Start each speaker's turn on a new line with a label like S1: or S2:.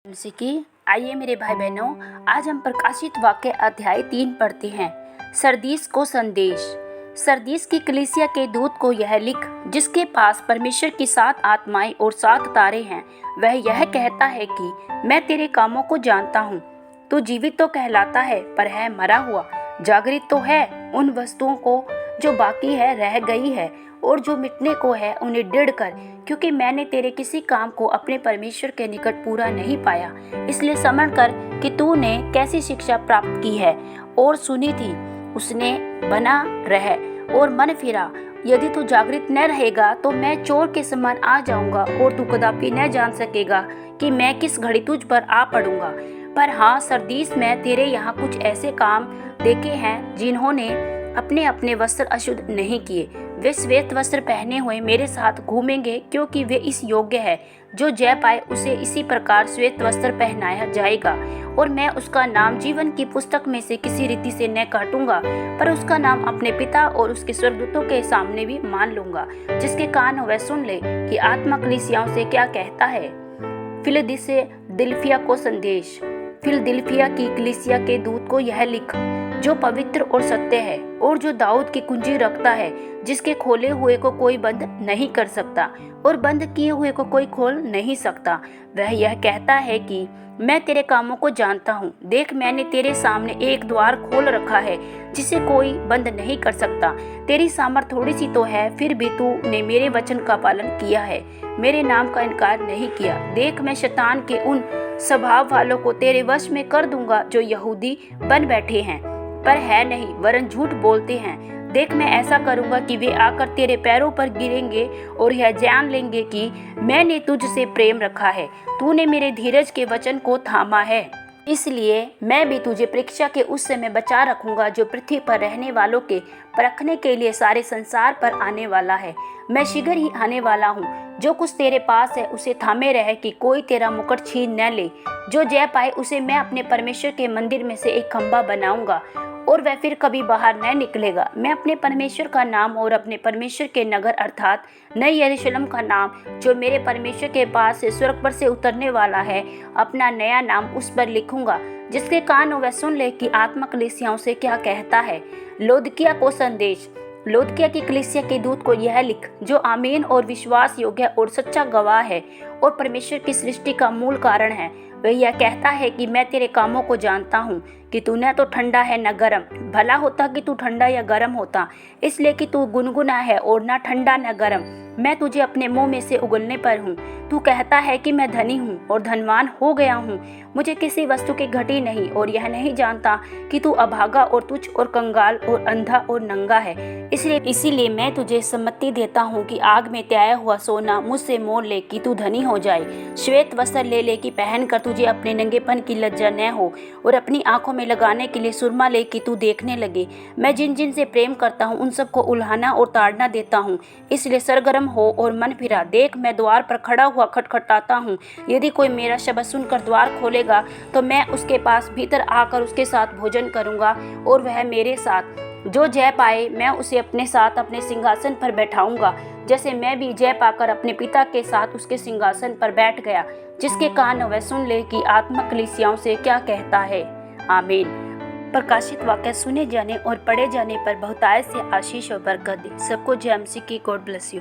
S1: की आइए मेरे भाई बहनों, आज हम प्रकाशित वाक्य अध्याय 3 पढ़ते हैं। सरदीस को संदेश। सरदीस की कलीसिया के दूत को यह लिख, जिसके पास परमेश्वर की 7 आत्माएं और 7 तारे हैं। वह यह कहता है कि मैं तेरे कामों को जानता हूँ। तू जीवित तो कहलाता है, पर है मरा हुआ। जागृत तो है, उन वस्तुओं को जो बाकी है रह गई है, और जो मिटने को है उन्हें दृढ़ कर, क्योंकि मैंने तेरे किसी काम को अपने परमेश्वर के निकट पूरा नहीं पाया। इसलिए समझ कर कि तूने कैसी शिक्षा प्राप्त की है और सुनी थी, उसने बना रह और मन फिरा। यदि तू जागृत न रहेगा तो मैं चोर के समान आ जाऊंगा, और तू कदापि न जान सकेगा कि मैं किस घड़ी तुझ पर आ पड़ूंगा। पर हाँ, सरदीस, मैं तेरे यहाँ कुछ ऐसे काम देखे हैं जिन्होंने अपने अपने वस्त्र अशुद्ध नहीं किए। वे श्वेत वस्त्र पहने हुए मेरे साथ घूमेंगे, क्योंकि वे इस योग्य है। जो जय पाए उसे इसी प्रकार श्वेत वस्त्र पहनाया जाएगा, और मैं उसका नाम जीवन की पुस्तक में से किसी रीति से न काटूंगा, पर उसका नाम अपने पिता और उसके स्वर्गदूतों के सामने भी मान लूंगा। जिसके कान हो वह सुन ले कि आत्मा कलीसियाओं से क्या कहता है। फिलदिल्फिया को संदेश। फिलदिल्फिया की कलीसिया के दूत को यह लिख, जो पवित्र और सत्य है, और जो दाऊद की कुंजी रखता है, जिसके खोले हुए को कोई बंद नहीं कर सकता और बंद किए हुए को कोई खोल नहीं सकता। वह यह कहता है कि मैं तेरे कामों को जानता हूँ। देख, मैंने तेरे सामने एक द्वार खोल रखा है, जिसे कोई बंद नहीं कर सकता। तेरी सामर्थ थोड़ी सी तो है, फिर भी तूने मेरे वचन का पालन किया है, मेरे नाम का इनकार नहीं किया। देख, मैं शैतान के उन स्वभाव वालों को तेरे वश में कर दूंगा, जो यहूदी बन बैठे हैं पर है नहीं, वरन झूठ बोलते हैं। देख, मैं ऐसा करूंगा कि वे आकर तेरे पैरों पर गिरेंगे और यह जान लेंगे कि मैंने तुझसे प्रेम रखा है। तूने मेरे धीरज के वचन को थामा है, इसलिए मैं भी तुझे परीक्षा के उस समय बचा रखूंगा, जो पृथ्वी पर रहने वालों के परखने के लिए सारे संसार पर आने वाला है। मैं शीघ्र ही आने वाला हूँ। जो कुछ तेरे पास है उसे थामे रह, कि कोई तेरा मुकुट छीन न ले। जो जय पाए उसे मैं अपने परमेश्वर के मंदिर में से एक खंभा बनाऊंगा, और वह फिर कभी बाहर न निकलेगा। मैं अपने परमेश्वर का नाम और अपने परमेश्वर के नगर अर्थात नई यरूशलेम का नाम, जो मेरे परमेश्वर के पास से स्वर्ग पर से उतरने वाला है, अपना नया नाम उस पर लिखूंगा। जिसके कान हो वह सुन ले कि आत्मा कलीसियाओं से क्या कहता है। लौदकिया को संदेश। लौदकिया की कलीसिया के दूत को यह लिख, जो आमीन और विश्वास योग्य और सच्चा गवाह है और परमेश्वर की सृष्टि का मूल कारण है। वह यह कहता है कि मैं तेरे कामों को जानता हूँ, कि तू न तो ठंडा है न गर्म। भला होता कि तू ठंडा या गर्म होता, इसलिए कि तू गुनगुना है और न ठंडा न गर्म। मैं तुझे अपने मुंह में से उगलने पर हूँ। तू कहता है कि मैं धनी हूँ और धनवान हो गया हूँ, मुझे किसी वस्तु की घटी नहीं, और यह नहीं जानता कि तू अभागा और तुच्छ और कंगाल और अंधा और नंगा है। इसीलिए मैं तुझे सम्मति देता हूँ कि आग में तैयार हुआ सोना मुझसे मोल ले, कि तू धनी हो जाए। श्वेत वस्त्र ले ले कि पहन कर तुझे अपने नंगेपन की लज्जा न हो, और अपनी आंखों में लगाने के लिए सुरमा ले कि तू देखने लगे। मैं जिन जिन से प्रेम करता हूँ उन सबको उल्हाना और ताड़ना देता हूँ। इसलिए सरगर्म हो और मन फिरा। देख, मैं द्वार पर खड़ा हुआ खटखटाता हूँ। यदि कोई मेरा शब्द सुनकर द्वार खोलेगा तो मैं उसके पास भीतर आकर उसके साथ भोजन करूंगा और वह मेरे साथ। जो जय पाए मैं उसे अपने साथ अपने सिंहासन पर बैठाऊंगा, जैसे मैं भी जय पाकर अपने पिता के साथ उसके सिंहासन पर बैठ गया। जिसके कान वह सुन ले कि आत्मा कलीसियाओं से क्या कहता है। आमीन। प्रकाशित वाक्य सुने जाने और पढ़े जाने पर बहुतायत से आशीष और बरकत दे। सबको जय मसीह की। God bless you.